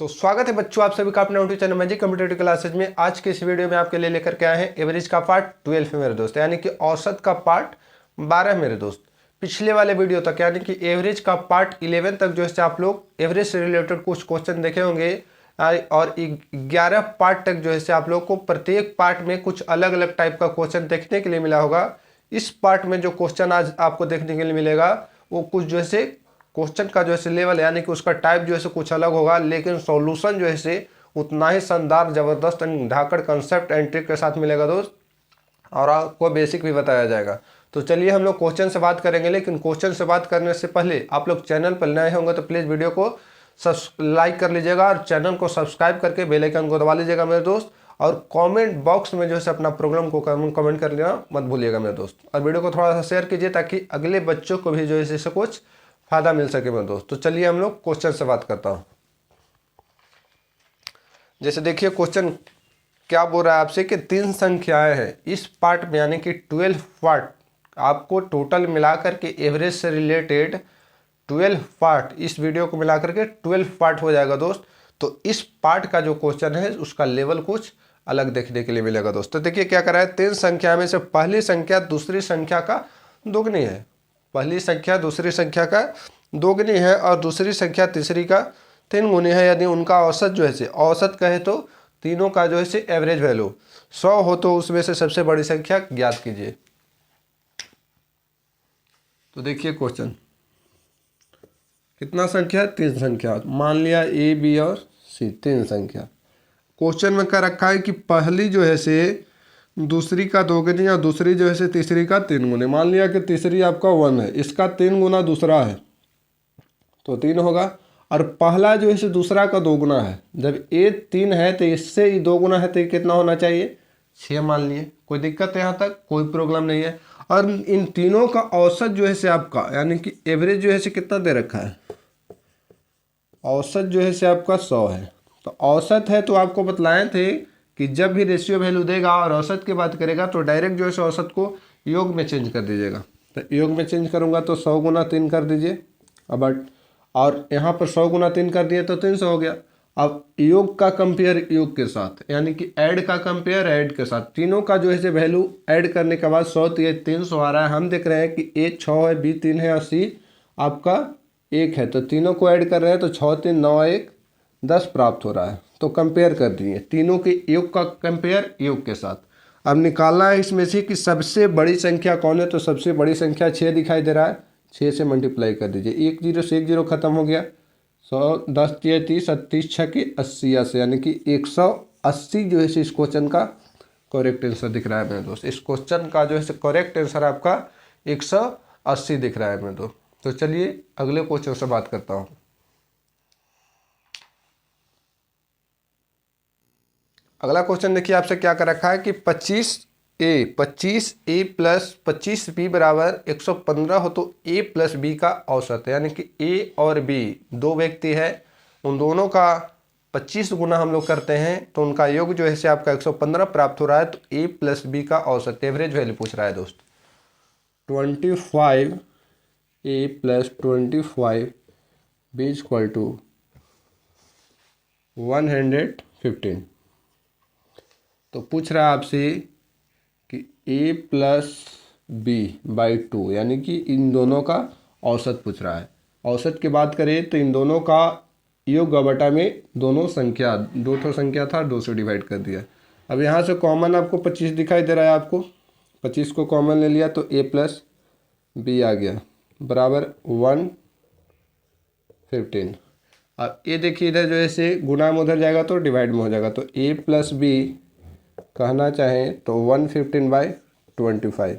तो स्वागत है बच्चों आप सभी का अपने YouTube channel magic competitive classes में। आज के इस वीडियो में आपके लिए लेकर के आए हैं एवरेज का पार्ट 12 मेरे दोस्त, यानी कि औसत का पार्ट 12 मेरे दोस्त। पिछले वाले वीडियो तक यानी कि एवरेज का पार्ट 11 तक जो है आप लोग एवरेज से रिलेटेड कुछ क्वेश्चन देखे होंगे और 11 पार्ट तक जो है आप लोग को प्रत्येक पार्ट में कुछ अलग अलग टाइप का क्वेश्चन देखने के लिए मिला होगा। इस पार्ट में जो क्वेश्चन आज आपको देखने के लिए मिलेगा वो कुछ जो है क्वेश्चन का जो है लेवल यानी कि उसका टाइप जो है कुछ अलग होगा, लेकिन सॉल्यूशन जो है उतना ही शानदार जबरदस्त धाकड़ कंसेप्ट एंड ट्रिक के साथ मिलेगा दोस्त, और आपको बेसिक भी बताया जाएगा। तो चलिए हम लोग क्वेश्चन से बात करेंगे, लेकिन क्वेश्चन से बात करने से पहले आप लोग चैनल पर नए होंगे तो प्लीज़ वीडियो को लाइक कर लीजिएगा और चैनल को सब्सक्राइब करके बेल आइकन को दबा लीजिएगा मेरे दोस्त। और कमेंट बॉक्स में जो है अपना प्रोग्राम को कमेंट कर लेना मत भूलिएगा मेरे दोस्त, और वीडियो को थोड़ा सा शेयर कीजिए ताकि अगले बच्चों को भी जो है इससे कुछ फायदा मिल सके मेरे दोस्त। तो चलिए हम लोग क्वेश्चन से बात करता हूँ। जैसे देखिए क्वेश्चन क्या बोल रहा है आपसे कि 3 संख्याएं हैं इस पार्ट में, यानी कि 12 पार्ट आपको टोटल मिलाकर के एवरेज से रिलेटेड 12 पार्ट, इस वीडियो को मिलाकर के 12 पार्ट हो जाएगा दोस्त। तो इस पार्ट का जो क्वेश्चन है उसका लेवल कुछ अलग देखने के लिए मिलेगा दोस्त। तो देखिए क्या कर रहा है, 3 संख्या में से पहली संख्या दूसरी संख्या का दोगुनी है, पहली संख्या दूसरी संख्या का दोगुनी है और दूसरी संख्या तीसरी का 3 गुनी है, यानी उनका औसत जो है औसत कहे तो तीनों का जो है एवरेज वैल्यू 100 हो तो उसमें से सबसे बड़ी संख्या ज्ञात कीजिए। तो देखिए क्वेश्चन कितना संख्या, 3 संख्या, मान लिया ए बी और सी 3 संख्या। क्वेश्चन में क्या रखा है कि पहली जो है दूसरी का दोगुनी और दूसरी जो है तीसरी का 3 गुनी। मान लिया कि तीसरी आपका 1 है, इसका 3 गुना दूसरा है तो 3 होगा, और पहला जो है दूसरा का 2 गुना है। जब ये 3 है तो इससे ही 2 गुना है तो ये कितना होना चाहिए, 6 मान लिए। कोई दिक्कत है यहाँ तक, कोई प्रॉब्लम नहीं है। और इन तीनों का औसत जो है आपका यानी कि एवरेज जो है कितना दे रखा है, औसत जो है आपका 100 है। तो औसत है तो आपको बतलाए थे कि जब भी रेशियो वैल्यू देगा और औसत की बात करेगा तो डायरेक्ट जो है औसत को योग में चेंज कर दीजिएगा। तो योग में चेंज करूंगा तो 100 गुना 3 कर दीजिए अब, और यहाँ पर 100 गुना 3 कर दिए तो 300 हो गया। अब योग का कंपेयर योग के साथ, यानी कि ऐड का कंपेयर ऐड के साथ, तीनों का जो है वैल्यू ऐड करने के बाद 100 तो ये 300 आ रहा है। हम देख रहे हैं कि ए 6 है, बी 3 है और सी आपका 1 है, तो तीनों को ऐड कर रहे हैं तो 6 3 9 1 10 प्राप्त हो रहा है। तो कंपेयर कर दिए तीनों के योग का कंपेयर योग के साथ। अब निकालना है इसमें से कि सबसे बड़ी संख्या कौन है, तो सबसे बड़ी संख्या 6 दिखाई दे रहा है, 6 से मल्टीप्लाई कर दीजिए। 1 0 से 1 0 खत्म हो गया, 100 10 3 30 30 6 की 80 से, यानी कि 180 जो है इस क्वेश्चन का करेक्ट आंसर दिख रहा है मेरे दोस्त। इस क्वेश्चन का जो है करेक्ट आंसर आपका 180 दिख रहा है मेरे दोस्त। तो चलिए अगले क्वेश्चन से बात करता हूँ। अगला क्वेश्चन देखिए आपसे क्या कर रखा है कि 25a प्लस 25b बराबर 115 हो तो a प्लस b का औसत है, यानी कि a और b 2 व्यक्ति है, उन दोनों का 25 गुना हम लोग करते हैं तो उनका योग जो है आपका 115 प्राप्त हो रहा है। तो a प्लस b का औसत एवरेज वैल्यू पूछ रहा है दोस्त। 25a plus 25b equal to 115। तो पूछ रहा है आपसे कि a प्लस बी बाई 2, यानी कि इन दोनों का औसत पूछ रहा है। औसत की बात करें तो इन दोनों का योग बटा में दोनों संख्या, 2 ठो संख्या था 2 से डिवाइड कर दिया। अब यहाँ से कॉमन आपको 25 दिखाई दे रहा है, आपको 25 को कॉमन ले लिया तो a प्लस बी आ गया बराबर 115। अब ये देखिए इधर जो है गुना में उधर जाएगा तो डिवाइड में हो जाएगा, तो a प्लस बी कहना चाहें तो 115/25।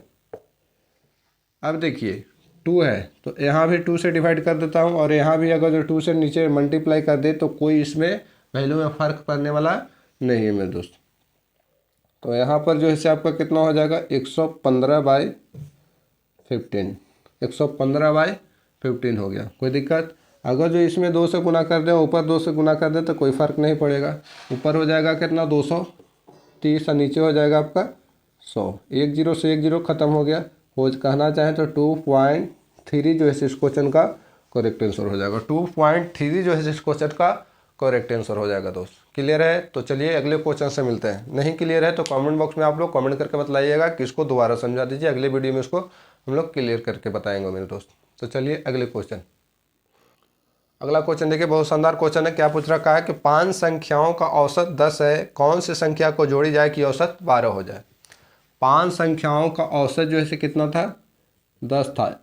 अब देखिए 2 है तो यहाँ भी 2 से डिवाइड कर देता हूँ, और यहाँ भी अगर जो 2 से नीचे मल्टीप्लाई कर दे तो कोई इसमें वैल्यू में फ़र्क पड़ने वाला नहीं है मेरे दोस्त। तो यहाँ पर जो है आपका कितना हो जाएगा 115/15, 115/15 हो गया। कोई दिक्कत, अगर जो इसमें 2 से गुना कर दें ऊपर 2 से गुना कर दें तो कोई फ़र्क नहीं पड़ेगा। ऊपर हो जाएगा कितना 230 और नीचे हो जाएगा आपका 100। 1 0 से 1 0 खत्म हो गया, हो कहना चाहें तो 2.3 जो है इस क्वेश्चन का करेक्ट आंसर हो जाएगा। 2.3 जो है इस क्वेश्चन का करेक्ट आंसर हो जाएगा दोस्त। क्लियर है? तो चलिए अगले क्वेश्चन से मिलते हैं। नहीं क्लियर है तो कमेंट बॉक्स में आप लोग कमेंट करके बतलाइएगा कि इसको दोबारा समझा दीजिए, अगले वीडियो में इसको हम लोग क्लियर करके बताएंगे मेरे दोस्त। तो चलिए अगले क्वेश्चन। अगला क्वेश्चन देखिए, बहुत शानदार क्वेश्चन है। क्या पूछ रखा है कि 5 संख्याओं का औसत 10 है, कौन सी संख्या को जोड़ी जाए कि औसत 12 हो जाए। 5 संख्याओं का औसत जो है कितना था, 10 था।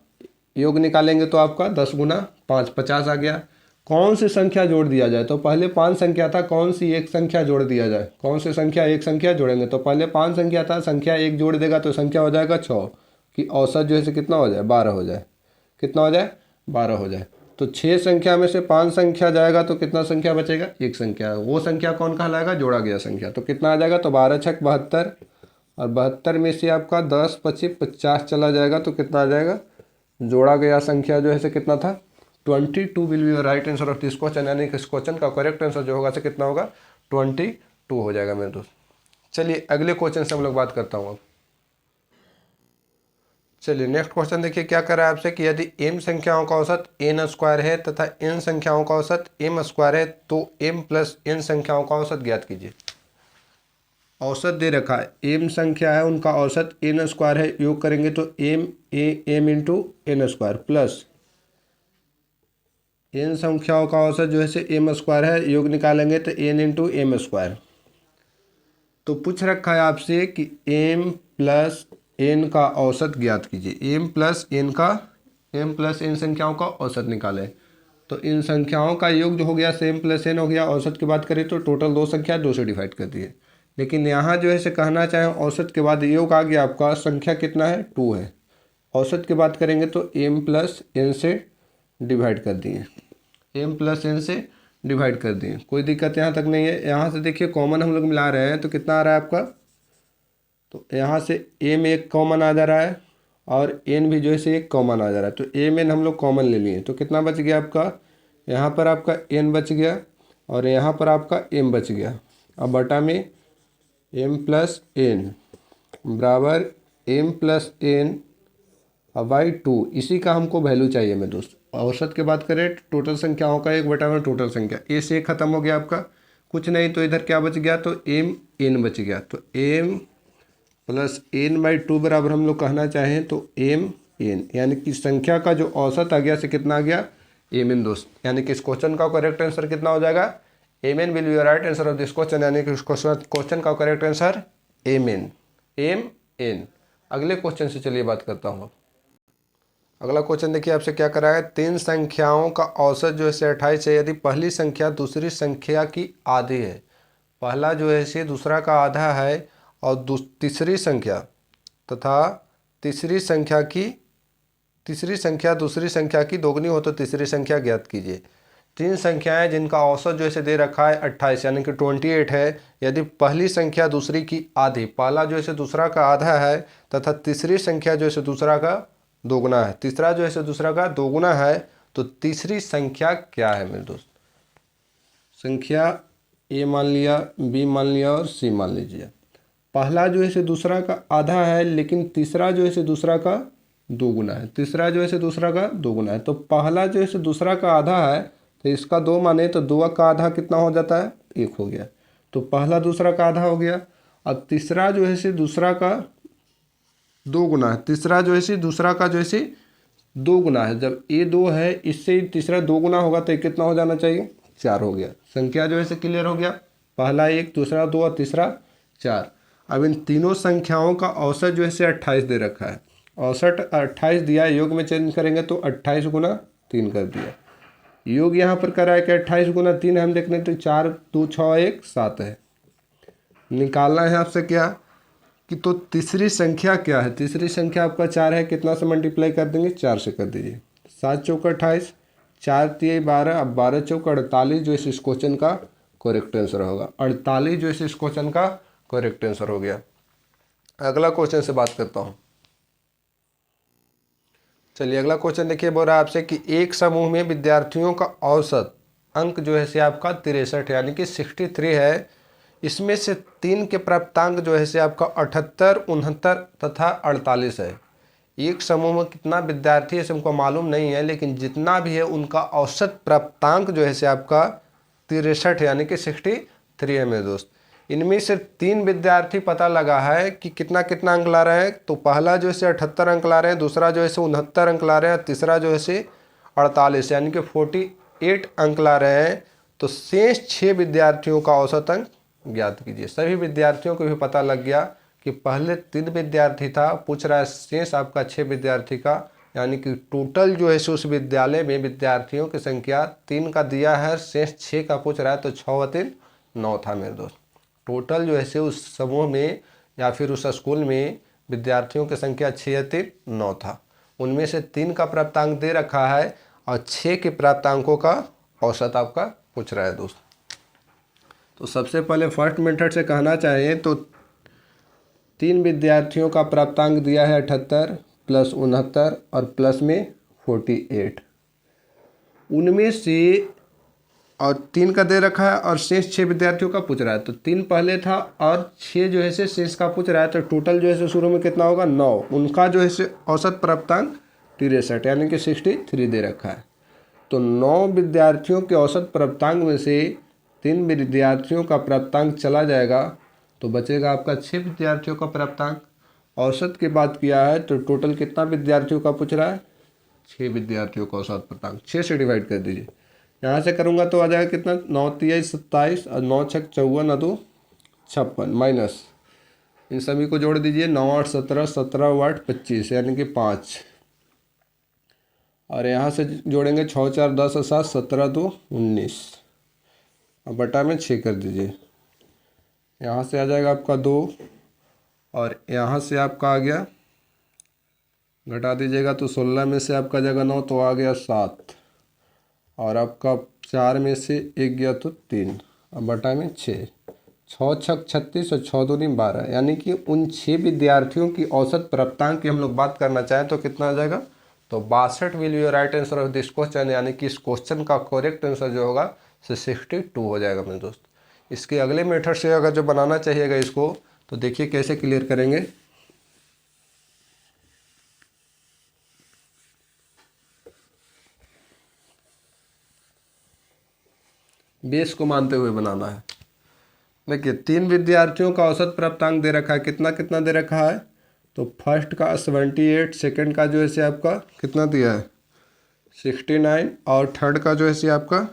योग निकालेंगे तो आपका 10 गुना 5 50 आ गया। कौन सी संख्या जोड़ दिया जाए, तो पहले 5 संख्या था, कौन सी एक संख्या जोड़ दिया जाए। कौन सी संख्या एक संख्या जोड़ेंगे, तो पहले 5 संख्या था, संख्या एक जोड़ देगा तो संख्या हो जाएगा 6 कि औसत जो है कितना हो जाए, 12 हो जाए। कितना हो जाए, 12 हो जाए। तो 6 संख्या में से 5 संख्या जाएगा तो कितना संख्या बचेगा, एक संख्या। वो संख्या कौन कहलाएगा, जोड़ा गया संख्या। तो कितना आ जाएगा, तो 12 छक 72 और 72 में से आपका 10 25 50 चला जाएगा तो कितना आ जाएगा, जोड़ा गया संख्या जो है कितना था, 22 will be right answer of this question. यानी कि इस क्वेश्चन का करेक्ट आंसर जो होगा कितना होगा, 22 हो जाएगा मेरे दोस्त। चलिए अगले क्वेश्चन से हम लोग बात करता हूँ अब। चलिए नेक्स्ट क्वेश्चन देखिए, क्या कर रहा है आपसे कि यदि m संख्याओं का औसत n स्क्वायर है तथा n संख्याओं का औसत m स्क्वायर है तो m प्लस n संख्याओं का औसत ज्ञात कीजिए। औसत दे रखा है, m संख्या है उनका औसत n स्क्वायर है, योग करेंगे तो m into n square plus n संख्याओं का औसत जो है m स्क्वायर है, योग निकालेंगे तो n इंटू m स्क्वायर। तो पूछ रखा है आपसे कि m प्लस n का औसत ज्ञात कीजिए। m प्लस n संख्याओं का औसत निकालें। तो इन संख्याओं का योग जो हो गया m प्लस n हो गया। औसत की बात करें तो टोटल 2 संख्या 2 से डिवाइड कर दिए। लेकिन यहाँ जो है कहना चाहें औसत के बाद योग आ गया आपका, संख्या कितना है, 2 है। औसत की बात करेंगे तो m प्लस n से डिवाइड कर दिए, m प्लस n से डिवाइड कर दिए। कोई दिक्कत यहाँ तक नहीं है। यहाँ से देखिए कॉमन हम लोग मिला रहे हैं तो कितना आ रहा है आपका, तो यहाँ से m एक कॉमन आ जा रहा है और n भी जो है एक कॉमन आ जा रहा है। तो m n हम लोग कॉमन ले लिए तो कितना बच गया आपका, यहाँ पर आपका n बच गया और यहाँ पर आपका m बच गया। अब बटा में m प्लस n बराबर m प्लस n बाई 2, इसी का हमको वैल्यू चाहिए मेरे दोस्त। औसत की बात करें टोटल संख्याओं का 1 बटा में टोटल संख्या, ए से ख़त्म हो गया आपका, कुछ नहीं तो इधर क्या बच गया, तो m n बच गया। तो m प्लस n बाई 2 बराबर हम लोग कहना चाहें तो m n, यानी कि संख्या का जो औसत आ गया से कितना आ गया, m n दोस्त। यानी कि इस क्वेश्चन का करेक्ट आंसर कितना हो जाएगा, m n will be right answer of this question. यानी कि इस क्वेश्चन का करेक्ट आंसर m n। अगले क्वेश्चन से चलिए बात करता हूँ। अगला क्वेश्चन देखिए आपसे क्या करा है, 3 संख्याओं का औसत जो है 28 है, यदि पहली संख्या दूसरी संख्या की आधी है। पहला जो है दूसरा का आधा है और तीसरी संख्या तथा तीसरी संख्या दूसरी संख्या की दोगुनी हो तो तीसरी संख्या ज्ञात कीजिए। 3 संख्याएं जिनका औसत जो है दे रखा है 28 यानी कि 28 है। यदि पहली संख्या दूसरी की आधी, पहला जो है दूसरा का आधा है तथा तीसरी संख्या जो है दूसरा का दोगुना है, तीसरा जो है दूसरा का दोगुना है, तो तीसरी संख्या क्या है मेरे दोस्त। संख्या ए मान लिया, बी मान लिया और सी मान लीजिए। पहला जो है दूसरा का आधा है लेकिन तीसरा जो है दूसरा का दोगुना है, तीसरा जो है दूसरा का दोगुना है। तो पहला जो है दूसरा का आधा है तो इसका 2 माने तो 2 का आधा कितना हो जाता है, 1 हो गया। तो पहला दूसरा का आधा हो गया। अब तीसरा जो है दूसरा का 2 गुना है, तीसरा जो है दूसरा का जो है 2 गुना है। जब ये 2 है इससे तीसरा 2 गुना होगा तो कितना हो जाना चाहिए, 4 हो गया। संख्या जो है क्लियर हो गया, पहला 1 दूसरा 2 और तीसरा 4। अब इन तीनों संख्याओं का औसत जो है 28 दे रखा है। औसत 28 दिया, योग में चेंज करेंगे तो 28 गुना 3 कर दिया। योग यहाँ पर करा है कि 28 गुना 3 हम देखने तो 4 2 6 1 7 है। निकालना है आपसे क्या कि तो तीसरी संख्या क्या है, तीसरी संख्या आपका 4 है, कितना से मल्टीप्लाई कर देंगे, 4 से कर दीजिए। 7 चौक 28, 4 3 12, अब 12 चौक 48 जो इस क्वेश्चन का करेक्ट आंसर होगा। 48 जो इस क्वेश्चन का करेक्ट आंसर हो गया। अगला क्वेश्चन से बात करता हूँ। चलिए अगला क्वेश्चन देखिए, बोल रहा है आपसे कि एक समूह में विद्यार्थियों का औसत अंक जो है आपका 63 यानी कि 63 है। इसमें से 3 के प्राप्तांक जो है आपका 78, 69 तथा 48 है। एक समूह में कितना विद्यार्थी है हमको मालूम नहीं है, लेकिन जितना भी है उनका औसत प्राप्तांक जो है आपका 63 यानी कि 63 है मेरे दोस्त। इनमें से 3 विद्यार्थी पता लगा है कि कितना कितना अंक ला रहे हैं। तो पहला जो है 78 अंक ला रहे हैं, दूसरा जो है 69 अंक ला रहे हैं, तीसरा जो है 48 यानी कि 48 अंक ला रहे हैं। तो शेष 6 विद्यार्थियों का औसत अंक ज्ञात कीजिए। सभी विद्यार्थियों को भी पता लग गया कि पहले 3 विद्यार्थी था, पूछ रहा है शेष आपका 6 विद्यार्थी का, यानी कि टोटल जो है उस विद्यालय में विद्यार्थियों की संख्या 3 का दिया है, शेष 6 का पूछ रहा है, तो 6 व 3 9 था मेरे दोस्त। टोटल जो है उस समूह में या फिर उस स्कूल में विद्यार्थियों की संख्या 6 या 3 9 था। उनमें से 3 का प्राप्तांक दे रखा है और 6 के प्राप्तांकों का औसत आपका पूछ रहा है दोस्त। तो सबसे पहले फर्स्ट मेथड से कहना चाहिए तो 3 विद्यार्थियों का प्राप्तांक दिया है 78 प्लस 69 और प्लस में 48। उनमें से और 3 का दे रखा है और शेष 6 विद्यार्थियों का पूछ रहा है। तो 3 पहले था और 6 जो है शेष का पूछ रहा है। तो टोटल जो है शुरू में कितना होगा 9। उनका जो है औसत प्राप्तांक 63 यानी कि 63 दे रखा है। तो 9 विद्यार्थियों के औसत प्राप्तांक में से 3 विद्यार्थियों का प्राप्तांक चला जाएगा, तो बचेगा आपका 6 विद्यार्थियों का प्राप्तांक। औसत की बात किया है तो टोटल कितना विद्यार्थियों का पूछ रहा है, 6 विद्यार्थियों का औसत प्राप्तांक। 6 से डिवाइड कर दीजिए, यहाँ से करूँगा तो आ जाएगा कितना 9 3 27 और 9 6 54 और 2 56 माइनस इन सभी को जोड़ दीजिए। 9 8 17 17 8 25 यानी कि 5 और यहाँ से जोड़ेंगे 6 4 10 और 7 17 2 19 अब बटा में 6 कर दीजिए। यहाँ से आ जाएगा आपका 2 और यहाँ से आपका आ गया, घटा दीजिएगा तो 16 में से आपका जगह 9 तो आ गया 7 और आपका 4 में से 1 गया तो 3 अब बटा में 6 6 6 36 और 6 2 12 यानी कि उन 6 विद्यार्थियों की औसत प्राप्तांक की हम लोग बात करना चाहें तो कितना आ जाएगा, तो 62 will be right answer of this question, यानी कि इस क्वेश्चन का करेक्ट आंसर जो होगा 62 हो जाएगा मेरे दोस्त। इसके अगले मेथड से अगर जो बनाना चाहिएगा इसको तो देखिए कैसे क्लियर करेंगे। बेस को मानते हुए बनाना है। देखिए 3 विद्यार्थियों का औसत प्राप्तांक दे रखा है, कितना कितना दे रखा है, तो फर्स्ट का 78, सेकंड का जो है से आपका कितना दिया है 69 और थर्ड का जो है से आपका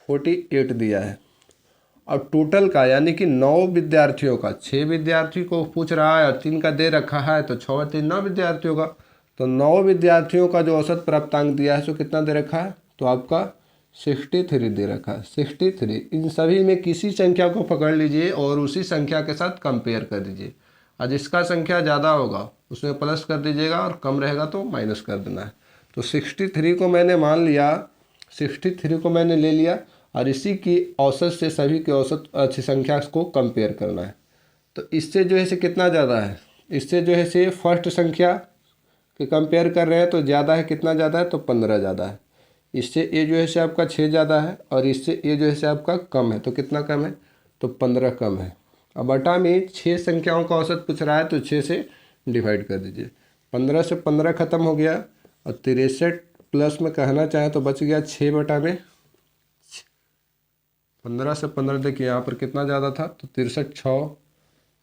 48 दिया है। और टोटल का यानी कि 9 विद्यार्थियों का, 6 विद्यार्थी को पूछ रहा है और 3 का दे रखा है, तो 6 और 3 9 विद्यार्थियों का। तो 9 विद्यार्थियों का जो औसत प्राप्तांक दिया है सो कितना दे रखा है, तो आपका 63 दे रखा है। 63 इन सभी में किसी संख्या को पकड़ लीजिए और उसी संख्या के साथ कंपेयर कर दीजिए, और जिसका संख्या ज़्यादा होगा उसमें प्लस कर दीजिएगा और कम रहेगा तो माइनस कर देना है। तो 63 को मैंने मान लिया, 63 को मैंने ले लिया और इसी की औसत से सभी के औसत अच्छी संख्या को कंपेयर करना है। तो इससे जो है से कितना ज़्यादा है, इससे जो है से फर्स्ट संख्या के कंपेयर कर रहे हैं तो ज़्यादा है, कितना ज़्यादा है, तो 15 ज़्यादा है। इससे ये जो है से आपका 6 ज़्यादा है और इससे ये जो है से आपका कम है, तो कितना कम है, तो 15 कम है। अब बटा में 6 संख्याओं का औसत पूछ रहा है तो 6 से डिवाइड कर दीजिए। 15 से 15 ख़त्म हो गया और 63 प्लस में कहना चाहें तो बच गया 6 बटा में 15 से 15। देखिए यहाँ पर कितना ज़्यादा था, तो 63 6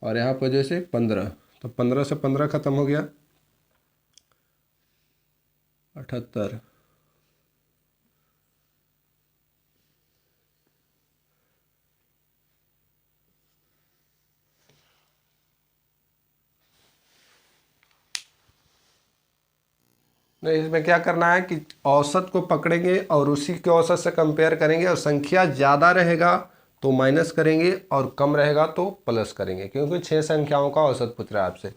और यहाँ पर जैसे 15, तो 15 से 15 ख़त्म हो गया 78। नहीं, इसमें क्या करना है कि औसत को पकड़ेंगे और उसी के औसत से कंपेयर करेंगे, और संख्या ज़्यादा रहेगा तो माइनस करेंगे और कम रहेगा तो प्लस करेंगे, क्योंकि 6 संख्याओं का औसत पूछ रहा है आपसे।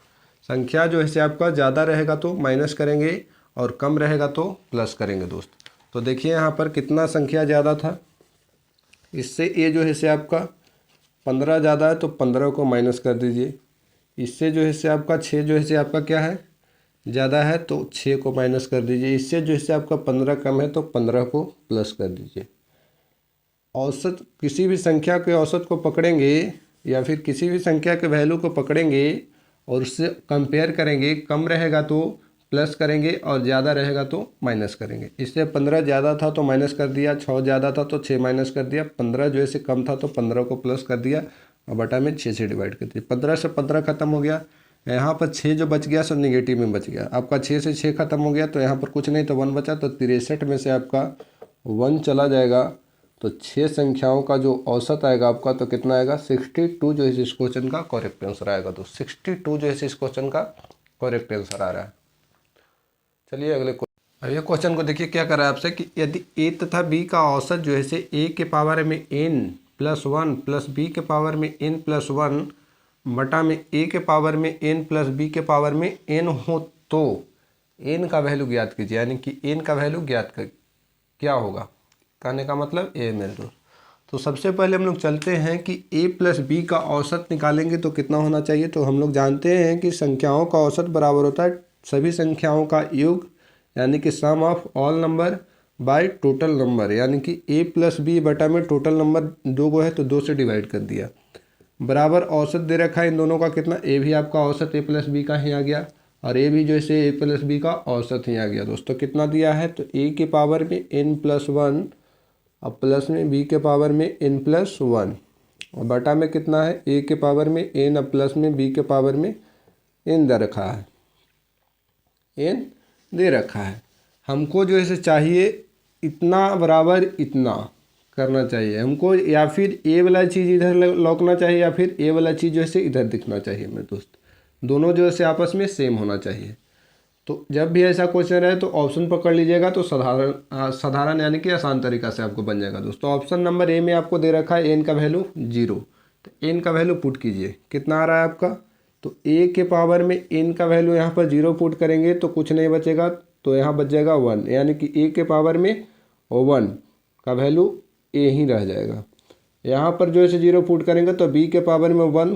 संख्या जो है आपका ज़्यादा रहेगा तो माइनस करेंगे और कम रहेगा तो प्लस करेंगे दोस्त। तो देखिए यहाँ पर कितना संख्या ज़्यादा था, इससे ये जो है से आपका 15 ज़्यादा है तो 15 को माइनस कर दीजिए। इससे जो है से आपका 6 जो है से आपका क्या है ज़्यादा है तो 6 को माइनस कर दीजिए। इससे जो है आपका 15 कम है तो 15 को प्लस कर दीजिए। औसत किसी भी संख्या के औसत को पकड़ेंगे या फिर किसी भी संख्या के वैल्यू को पकड़ेंगे और उससे कंपेयर करेंगे, कम रहेगा तो प्लस करेंगे और ज़्यादा रहेगा तो माइनस करेंगे। इससे 15 ज़्यादा था तो माइनस कर दिया, 6 ज़्यादा था तो 6 माइनस कर दिया, 15 जो है से कम था तो 15 को प्लस कर दिया और बटा में 6 से डिवाइड कर दिया। 15 से 15 खत्म हो गया, यहाँ पर 6 जो बच गया सो निगेटिव में बच गया। आपका 6 से 6 खत्म हो गया तो यहाँ पर कुछ नहीं तो 1 बचा, तो 63 में से आपका 1 चला जाएगा। तो 6 संख्याओं का जो औसत आएगा आपका तो कितना आएगा 62 जो है इस क्वेश्चन का करेक्ट आंसर आएगा। तो 62 जो है इस क्वेश्चन का करेक्ट आंसर आ रहा है। चलिए अगले अब ये क्वेश्चन को देखिए क्या कर रहा है आपसे कि यदि ए तथा बी का औसत जो है से ए के पावर में n प्लस 1 प्लस बी के पावर में n प्लस 1 बटा में ए के पावर में n प्लस बी के पावर में n हो तो n का वैल्यू ज्ञात कीजिए। यानी कि n का वैल्यू ज्ञात कर क्या होगा, कहने का मतलब ए मेरे दोस्त। तो सबसे पहले हम लोग चलते हैं कि a प्लस बी का औसत निकालेंगे तो कितना होना चाहिए। तो हम लोग जानते हैं कि संख्याओं का औसत बराबर होता है सभी संख्याओं का योग, यानी कि sum of all number by total number. यानी कि a प्लस बी बटा में टोटल नंबर 2 को है तो 2 से डिवाइड कर दिया, बराबर औसत दे रखा है इन दोनों का कितना, a भी आपका औसत a प्लस बी का ही आ गया और a भी जो है a प्लस बी का औसत ही आ गया। दोस्तों कितना दिया है तो a के पावर में n प्लस 1 और प्लस में b के पावर में n प्लस 1 और बटा में कितना है a के पावर में n और प्लस में b के पावर में n दे रखा है, n दे रखा है। हमको जो है चाहिए इतना बराबर इतना करना चाहिए हमको, या फिर ए वाला चीज़ इधर लौकना चाहिए या फिर ए वाला चीज़ जो है इधर दिखना चाहिए मेरे दोस्त। दोनों जो है आपस में सेम होना चाहिए। तो जब भी ऐसा क्वेश्चन रहे तो ऑप्शन पकड़ लीजिएगा तो साधारण यानी कि आसान तरीका से आपको बन जाएगा। दोस्तों ऑप्शन नंबर ए में आपको दे रखा है n का वैल्यू 0, तो n का वैल्यू पुट कीजिए, कितना आ रहा है आपका तो a के पावर में n का वैल्यू यहाँ पर 0 पुट करेंगे तो कुछ नहीं बचेगा, तो यहाँ बच जाएगा 1, यानी कि a के पावर में 1 का वैल्यू a ही रह जाएगा। यहाँ पर जो है 0 पुट करेंगे तो b के पावर में 1,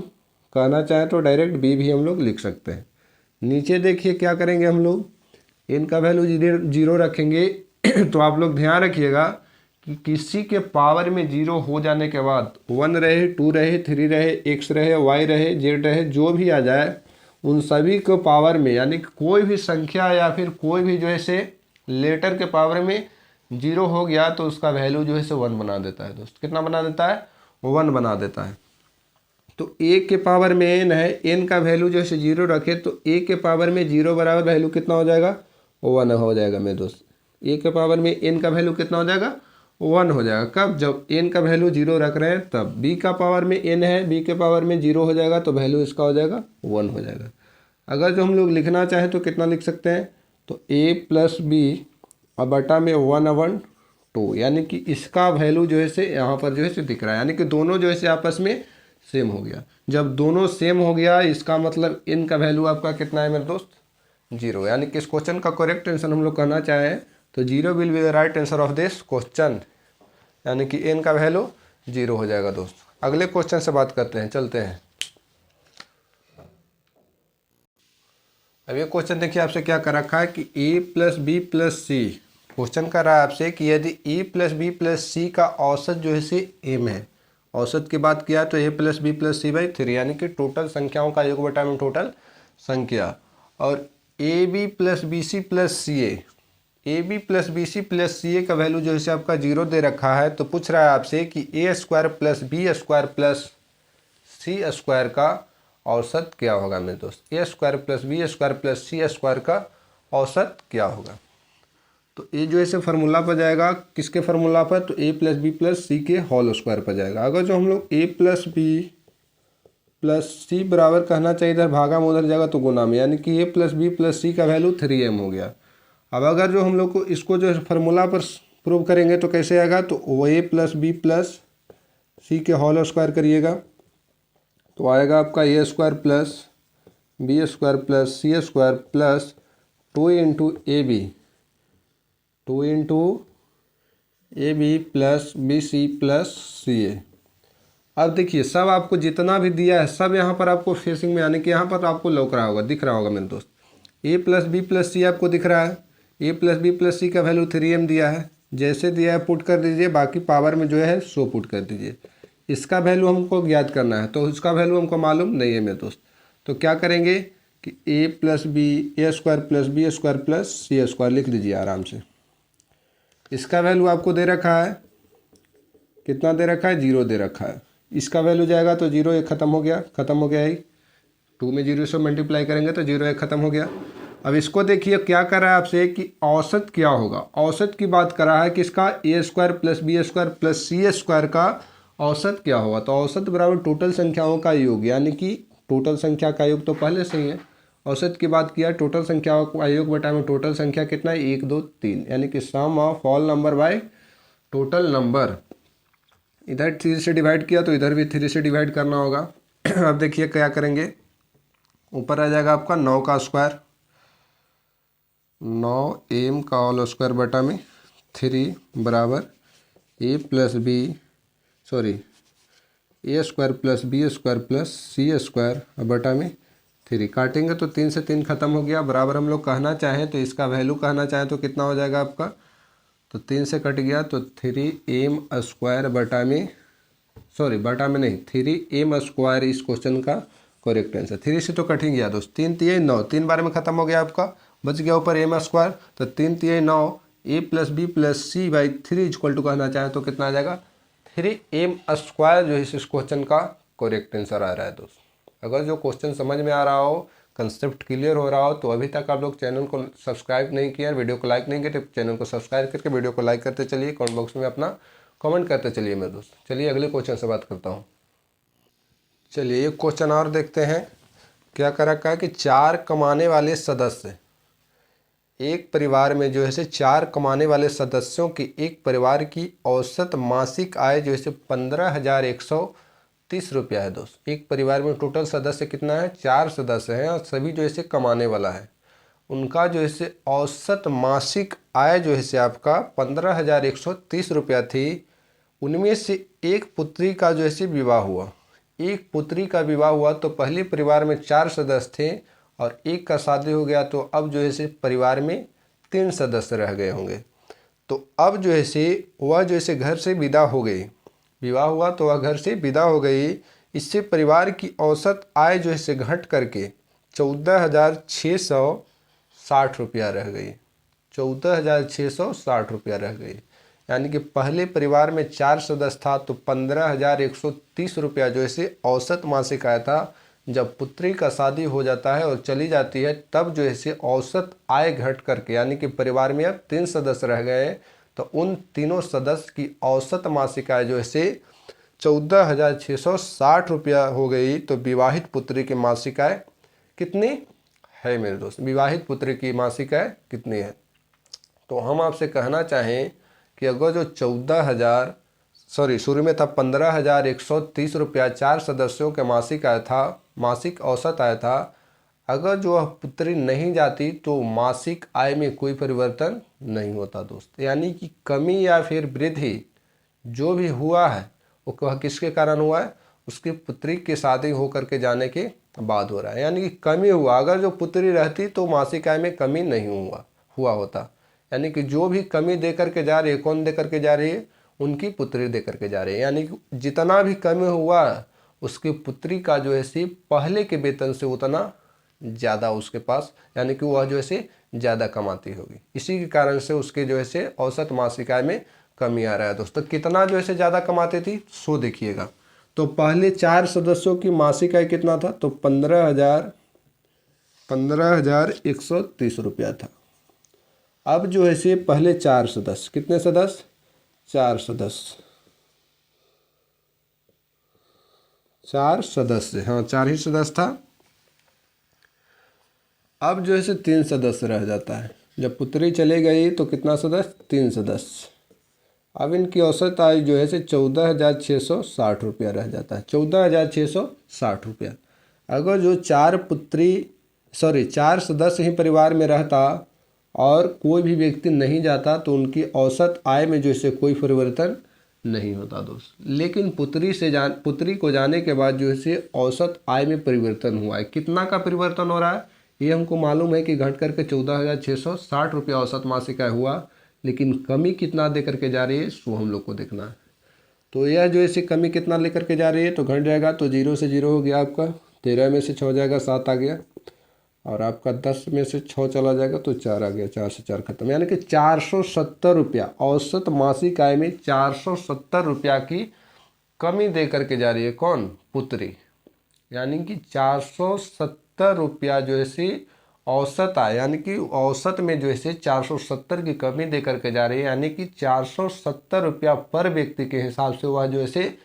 कहना चाहें तो डायरेक्ट b भी हम लोग लिख सकते हैं। नीचे देखिए क्या करेंगे हम लोग, n का वैल्यू 0 रखेंगे तो आप लोग ध्यान रखिएगा कि किसी के पावर में 0 हो जाने के बाद 1 रहे 2 रहे 3 रहे x रहे y रहे z रहे जो भी आ जाए उन सभी को पावर में, यानी कि कोई भी संख्या या फिर कोई भी जो है से लेटर के पावर में 0 हो गया तो उसका वैल्यू जो है से 1 बना देता है। दोस्त कितना बना देता है 1 बना देता है। तो a के पावर में n है, n का वैल्यू जो है 0 रखे तो a के पावर में 0 बराबर वैल्यू कितना हो जाएगा 1 हो जाएगा मेरे दोस्त। a के पावर में n का वैल्यू कितना हो जाएगा 1 हो जाएगा। कब, जब n का वैल्यू 0 रख रहे हैं तब। b का पावर में n है, b के पावर में 0 हो जाएगा तो वैल्यू इसका हो जाएगा 1 हो जाएगा। अगर जो हम लोग लिखना चाहें तो कितना लिख सकते हैं तो a प्लस बी और बटा में 1/2, यानी कि इसका वैल्यू जो है से यहाँ पर जो है से दिख रहा है, यानी कि दोनों जो है से आपस में सेम हो गया। जब दोनों सेम हो गया इसका मतलब n का वैल्यू आपका कितना है मेरे दोस्त 0, यानी कि इस क्वेश्चन का करेक्ट आंसर हम लोग कहना चाहें तो 0 will be the right answer of this question, यानी कि n का वैल्यू 0 हो जाएगा। दोस्त अगले क्वेश्चन से बात करते हैं, चलते हैं। अब ये क्वेश्चन देखिए आपसे क्या कर रखा है कि a plus B plus C, question कर रहा है आपसे कि यदि a plus B plus C का औसत जो है से m है, औसत की बात किया तो a plus B plus C by 3, यानी कि टोटल संख्याओं का योग बटा में टोटल संख्या, और a b plus b c plus c a b plus b c plus c a का वैल्यू जो है आपका 0 दे रखा है। तो पूछ रहा है आपसे कि a square plus B square plus C square का औसत क्या होगा मेरे दोस्त। a square plus B square plus C square का औसत क्या होगा। तो ये जो है फार्मूला पर जाएगा, किसके फार्मूला पर तो a plus B plus c के होल स्क्वायर पर जाएगा। अगर जो हम लोग a प्लस बी प्लस सी बराबर कहना चाहिए इधर भागा में उधर जाएगा तो गुना में, यानी कि a plus B plus C का वैल्यू 3m हो गया। अब अगर जो हम लोग को इसको जो फार्मूला पर प्रूव करेंगे तो कैसे आएगा तो a plus B plus c के होल स्क्वायर करिएगा तो आएगा आपका a square plus B square plus C square plus 2 into a b plus b c plus c a. अब देखिए सब आपको जितना भी दिया है सब यहाँ पर आपको फेसिंग में, यानी कि यहाँ पर आपको लौक रहा होगा, दिख रहा होगा मेरे दोस्त। a प्लस बी प्लस सी आपको दिख रहा है, a plus B plus C का वैल्यू 3m दिया है, जैसे दिया है पुट कर दीजिए, बाकी पावर में जो है 100 पुट कर दीजिए। इसका वैल्यू हमको ज्ञात करना है तो इसका वैल्यू हमको मालूम नहीं है मेरे दोस्त। तो क्या करेंगे कि a plus b, a square plus B square plus C square लिख लीजिए आराम से। इसका वैल्यू आपको दे रखा है, कितना दे रखा है, 0 दे रखा है। इसका वैल्यू जाएगा तो 0 एक खत्म हो गया, खत्म हो गया ही। 2 में 0 से मल्टीप्लाई करेंगे तो 0 एक खत्म हो गया। अब इसको देखिए क्या कर रहा है आपसे कि औसत क्या होगा। औसत की बात कर रहा है कि इसका a square plus B square plus C square का औसत क्या होगा। तो औसत बराबर टोटल संख्याओं का योग, यानी कि टोटल संख्या का योग तो पहले से ही है। औसत की बात किया, टोटल संख्याओं का योग बटा में टोटल संख्या कितना है, 1 2 3, यानी कि sum of all number by total number. इधर 3 से डिवाइड किया तो इधर भी 3 से डिवाइड करना होगा। अब देखिए क्या करेंगे, ऊपर आ जाएगा आपका 9 का स्क्वायर, 9m का होल स्क्वायर बटा में 3 बराबर a square plus B square plus C square बटा में 3। काटेंगे तो 3 से 3 खत्म हो गया। बराबर हम लोग कहना चाहें तो इसका वैल्यू कहना चाहें तो कितना हो जाएगा आपका, तो 3 से कट गया तो 3m स्क्वायर बटा में, बटा में नहीं, 3m स्क्वायर इस क्वेश्चन का करेक्ट आंसर। 3 से तो कट ही गया दोस्त, 3 3 9, 3 बार में खत्म हो गया आपका, बच गया ऊपर m स्क्वायर। तो 3 3 9, a plus B plus C by 3 equal to कहना चाहें तो कितना आ जाएगा, 3m स्क्वायर जो है इस क्वेश्चन का करेक्ट आंसर आ रहा है दोस्त। अगर जो क्वेश्चन समझ में आ रहा हो, कंसेप्ट क्लियर हो रहा हो, तो अभी तक आप लोग चैनल को सब्सक्राइब नहीं किया, वीडियो को लाइक नहीं किया, तो चैनल को सब्सक्राइब करके वीडियो को लाइक करते चलिए, कमेंट बॉक्स में अपना कमेंट करते चलिए मेरे दोस्त। चलिए अगले क्वेश्चन से बात करता हूँ। चलिए एक क्वेश्चन और देखते हैं। क्या कर रखा है कि 4 कमाने वाले सदस्य, एक परिवार में जो है से 4 कमाने वाले सदस्यों की एक परिवार की औसत मासिक आय जो है 15,130 रुपया है दोस्त। एक परिवार में टोटल सदस्य कितना है, 4 सदस्य हैं और सभी जो है कमाने वाला है। उनका जो है औसत मासिक आय जो है आपका 15,130 रुपया थी। उनमें से एक पुत्री का जो है विवाह हुआ, एक पुत्री का विवाह हुआ तो पहले परिवार में 4 सदस्य थे और एक का शादी हो गया, तो अब जो है परिवार में 3 सदस्य रह गए होंगे। तो अब जो है वह जो है घर से विदा हो गई, विवाह हुआ तो वह घर से विदा हो गई। इससे परिवार की औसत आय जो है घट करके 14,660 रुपया रह गई, 14,660 रुपया रह गई। यानी कि पहले परिवार में 4 सदस्य था तो 15,130 रुपया जो है औसत मासिक आय था। जब पुत्री का शादी हो जाता है और चली जाती है तब जो है औसत आय घट करके, यानी कि परिवार में अब 3 सदस्य रह गए, तो उन तीनों सदस्य की औसत मासिक आय जो है 14,660 रुपया हो गई। तो विवाहित पुत्री की मासिक आय कितनी है मेरे दोस्त, विवाहित पुत्री की मासिक आय कितनी है। तो हम आपसे कहना चाहें कि अगर जो शुरू में था 15,130 रुपया 4 सदस्यों के मासिक आय था, मासिक औसत आय था। अगर जो वह पुत्री नहीं जाती तो मासिक आय में कोई परिवर्तन नहीं होता दोस्त। यानी कि कमी या फिर वृद्धि जो भी हुआ है वो किसके कारण हुआ है, उसकी पुत्री की शादी होकर के जाने के बाद हो रहा है। यानी कि कमी हुआ, अगर जो पुत्री रहती तो मासिक आय में कमी नहीं हुआ होता। यानी कि जो भी कमी दे करके जा रही है, कौन दे करके जा रही है, उनकी पुत्री दे करके जा रही है। यानी कि जितना भी कमी हुआ उसकी पुत्री का जो है पहले के वेतन से उतना ज़्यादा उसके पास, यानी कि वह जो है ज़्यादा कमाती होगी। इसी के कारण से उसके जो है औसत मासिक आय में कमी आ रहा है दोस्तों। कितना जो है ज़्यादा कमाती थी सो देखिएगा। तो पहले 4 सदस्यों की मासिक आय कितना था, तो 15,130 रुपया था। अब जो है पहले 4 सदस्य, कितने सदस्य, 4 सदस्य, 4 सदस्य, हाँ 4 ही सदस्य था। अब जो है 3 सदस्य रह जाता है। जब पुत्री चले गई तो कितना सदस्य, 3 सदस्य। अब इनकी औसत आय जो है 14,660 रुपया रह जाता है, 14,660 रुपया। अगर जो 4 सदस्य ही परिवार में रहता और कोई भी व्यक्ति नहीं जाता तो उनकी औसत आय में जो है कोई परिवर्तन नहीं होता दोस्त। लेकिन पुत्री को जाने के बाद जो है औसत आय में परिवर्तन हुआ है। कितना का परिवर्तन हो रहा है ये हमको मालूम है कि घट करके 14,660 रुपया औसत मासिक आय हुआ, लेकिन कमी कितना दे करके जा रही है सो हम लोग को देखना है। तो यह जो है कमी कितना लेकर के जा रही है, तो घट जाएगा तो 0 से 0 हो गया आपका, 13 में से 6 जाएगा, 7 आ गया। और आपका 10 में से 6 चला जाएगा तो 4 आ गया, 4 से 4 खत्म। यानी कि 470 रुपया औसत मासिक आय में 470 रुपया की कमी दे करके जा रही है कौन? पुत्री। यानी कि 470 रुपया जो है से औसत आय, यानी कि औसत में जो है से 470 की कमी दे करके जा रही है। यानी कि 470 रुपया पर व्यक्ति के हिसाब से वह जो है से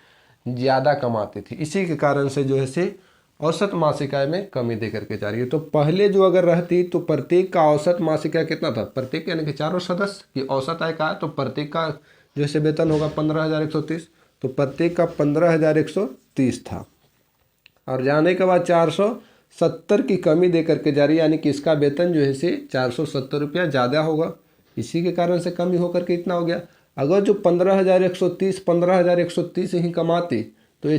ज़्यादा कमाती थी। इसी के कारण से जो है से औसत मासिक आय में कमी दे करके जा रही है। तो पहले जो अगर रहती तो प्रत्येक का औसत मासिक आय कितना था? प्रत्येक यानी कि चारों सदस्य की औसत आय का, तो प्रत्येक का जो है वेतन होगा 15,130, तो प्रत्येक का 15,130 था। और जाने के बाद 470 की कमी दे करके जा रही है, यानी कि इसका वेतन जो है से 470 रुपया ज़्यादा होगा। इसी के कारण से कमी होकर के इतना हो गया। अगर जो 15,130 ही कमाती तो ये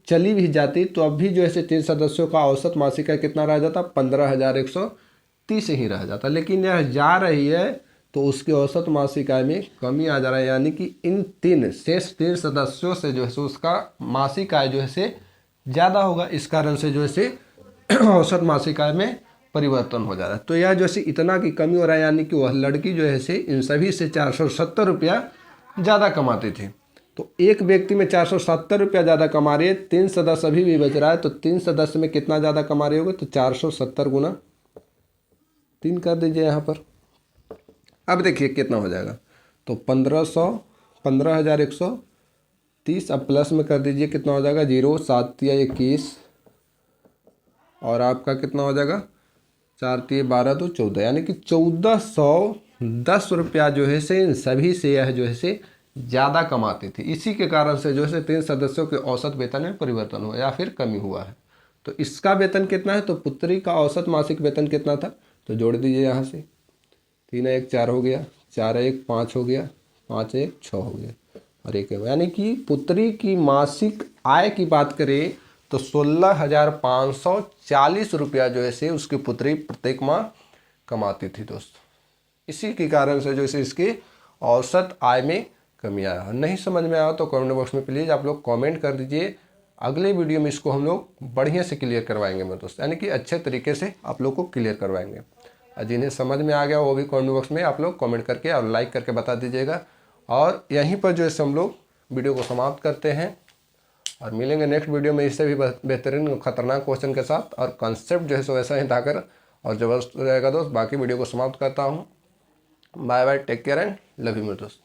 चली भी जाती, तो अब भी जो है 3 सदस्यों का औसत मासिक आय कितना रह जाता? 15,130 ही रह जाता। लेकिन यह जा रही है तो उसके औसत मासिक आय में कमी आ जा रहा है। यानी कि इन शेष 3 सदस्यों से जो है उसका मासिक आय जो है ज़्यादा होगा। इस कारण से जो है औसत मासिक आय में परिवर्तन हो जा रहा है। तो यह जो है इतना की कमी हो रहा है, यानी कि वह लड़की जो है इन सभी से 470 रुपया ज़्यादा कमाती थी। तो एक व्यक्ति में 470 रुपया ज़्यादा कमा रही है, 3 सदस्य अभी भी बच रहा है, तो 3 सदस्य में कितना ज़्यादा कमा रहे होगे? तो 470 गुना 3 कर दीजिए यहाँ पर। अब देखिए कितना हो जाएगा, तो 15,130, अब प्लस में कर दीजिए कितना हो जाएगा? 0, 7 या 21, और आपका कितना हो जाएगा? 4 3 12 तो 14, यानी कि 1410 रुपया जो है से इन सभी से यह जो है से ज़्यादा कमाती थी। इसी के कारण से जो है 3 सदस्यों के औसत वेतन में परिवर्तन हुआ या फिर कमी हुआ है। तो इसका वेतन कितना है? तो पुत्री का औसत मासिक वेतन कितना था? तो जोड़ दीजिए यहाँ से, 3 1 4 हो गया, 4 1 5 हो गया, 5 1 6 हो गया, और 1 यानी कि पुत्री की मासिक आय की बात करें तो 16,540 रुपया जो है से उसकी पुत्री प्रत्येक माह कमाती थी दोस्त। इसी के कारण से जो है इसकी औसत आय में कमी आया है। नहीं समझ में आया तो कमेंट बॉक्स में प्लीज़ आप लोग कमेंट कर दीजिए। अगले वीडियो में इसको हम लोग बढ़िया से क्लियर करवाएंगे मेरे दोस्त, यानी कि अच्छे तरीके से आप लोग को क्लियर करवाएंगे। और जिन्हें समझ में आ गया वो भी कमेंट बॉक्स में आप लोग कमेंट करके और लाइक करके बता दीजिएगा। और यहीं पर जो है हम लोग वीडियो को समाप्त करते हैं और मिलेंगे नेक्स्ट वीडियो में इससे भी बेहतरीन खतरनाक क्वेश्चन के साथ, और कॉन्सेप्ट जो है सो वैसा ही धाकर और ज़बरदस्त रहेगा दोस्त। बाकी वीडियो को समाप्त करता हूँ। Bye bye, take care and love you मेरे दोस्त।